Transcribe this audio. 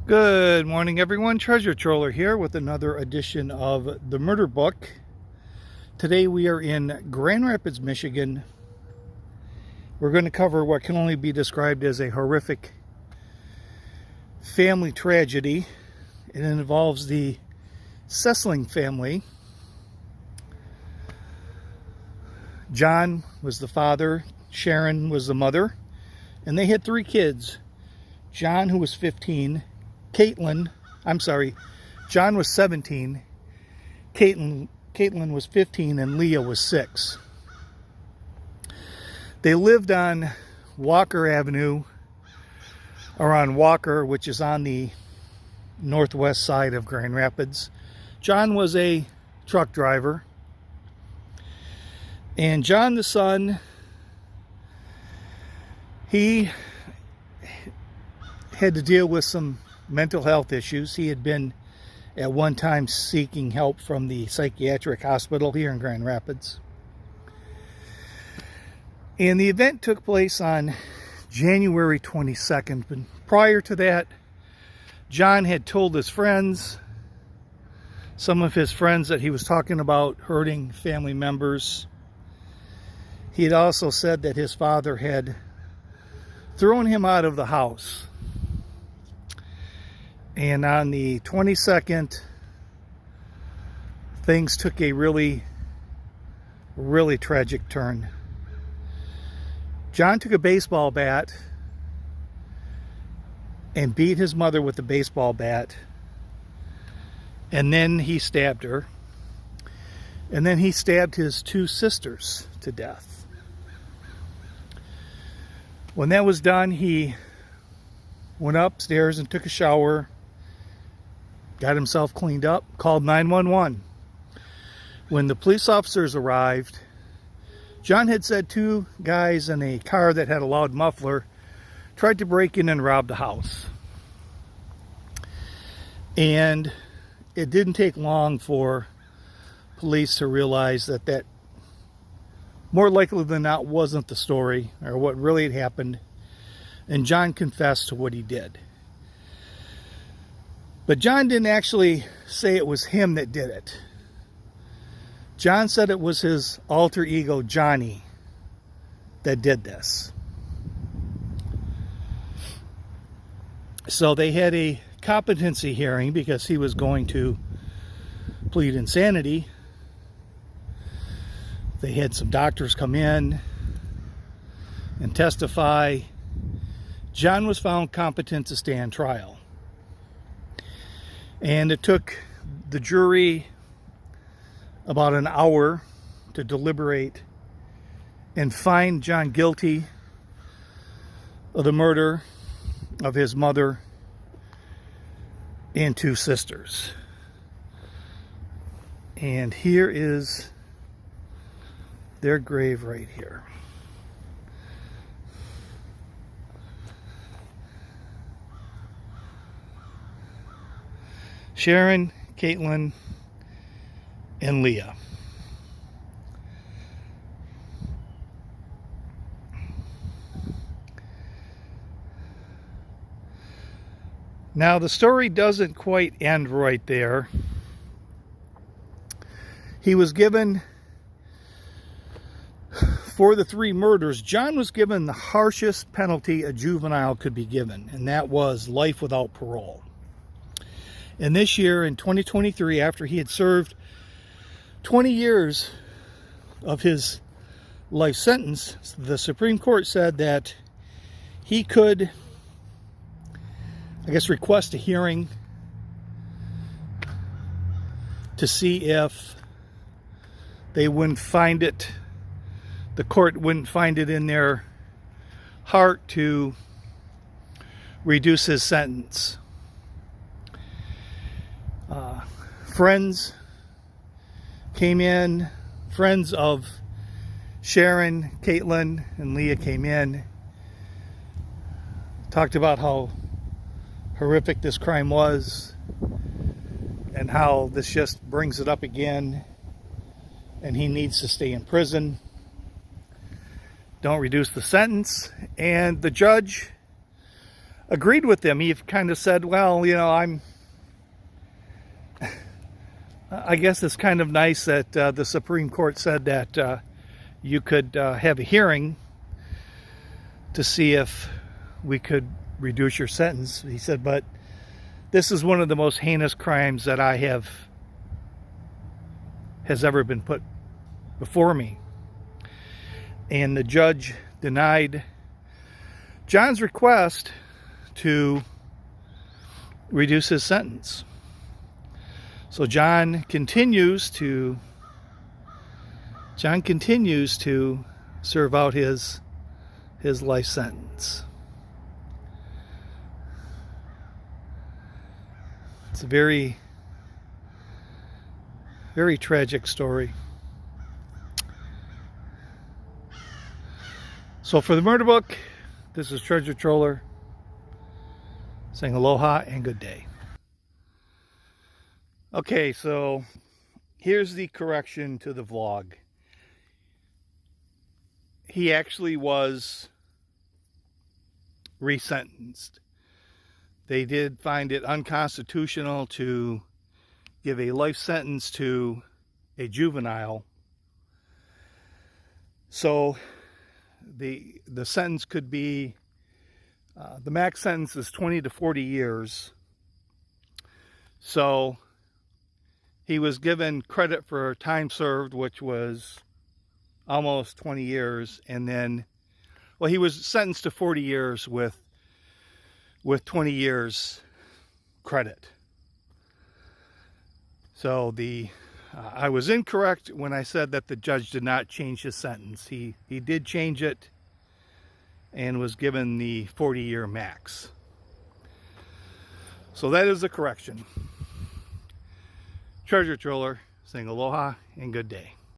Good morning, everyone. Treasure Troller here with another edition of The Murder Book. Today we are in Grand Rapids, Michigan. We're going to cover what can only be described as a horrific family tragedy. It involves the Seseling family. John was the father, Sharon was the mother, and they had three kids. John, who was 15, John was 17, Caitlin was 15, and Leah was 6. They lived on Walker Avenue, or on Walker, which is on the northwest side of Grand Rapids. John was a truck driver, and John the son, he had to deal with some mental health issues. He had been at one time seeking help from the psychiatric hospital here in Grand Rapids. And the event took place on January 22nd. But prior to that, John had told his friends, some of his friends, that he was talking about hurting family members. He had also said that his father had thrown him out of the house. And on the 22nd, things took a really, really tragic turn. John took a baseball bat and beat his mother with the baseball bat. And then he stabbed her. And then he stabbed his two sisters to death. When that was done, he went upstairs and took a shower, got himself cleaned up, called 911. When the police officers arrived, John had said two guys in a car that had a loud muffler tried to break in and rob the house. And it didn't take long for police to realize that more likely than not wasn't the story or what really had happened. And John confessed to what he did. But John didn't actually say it was him that did it. John said it was his alter ego, Johnny, that did this. So they had a competency hearing because he was going to plead insanity. They had some doctors come in and testify. John was found competent to stand trial. And it took the jury about an hour to deliberate and find John guilty of the murder of his mother and two sisters. And here is their grave right here. Sharon, Caitlin, and Leah. Now, the story doesn't quite end right there. He was given, for the three murders, John was given the harshest penalty a juvenile could be given, and that was life without parole. And this year, in 2023, after he had served 20 years of his life sentence, the Supreme Court said that he could, request a hearing to see if they wouldn't find it, the court wouldn't find it in their heart to reduce his sentence. Friends came in, friends of Sharon, Caitlin, and Leah came in, talked about how horrific this crime was and how this just brings it up again and he needs to stay in prison. Don't reduce the sentence. And the judge agreed with him. He kind of said, well, you know, I guess it's kind of nice that the Supreme Court said that you could have a hearing to see if we could reduce your sentence. He said, but this is one of the most heinous crimes that has ever been put before me. And the judge denied John's request to reduce his sentence. So John continues to serve out his life sentence. It's a very, very tragic story. So for the Murder Book, this is Treasure Troller saying aloha and good day. Okay, so here's the correction to the vlog. He actually was resentenced. They did find it unconstitutional to give a life sentence to a juvenile. So the sentence could be, the max sentence is 20 to 40 years. So he was given credit for time served, which was almost 20 years. And then, well, he was sentenced to 40 years with 20 years credit. So I was incorrect when I said that the judge did not change his sentence. He did change it and was given the 40-year max. So that is a correction. Treasure Troller saying aloha and good day.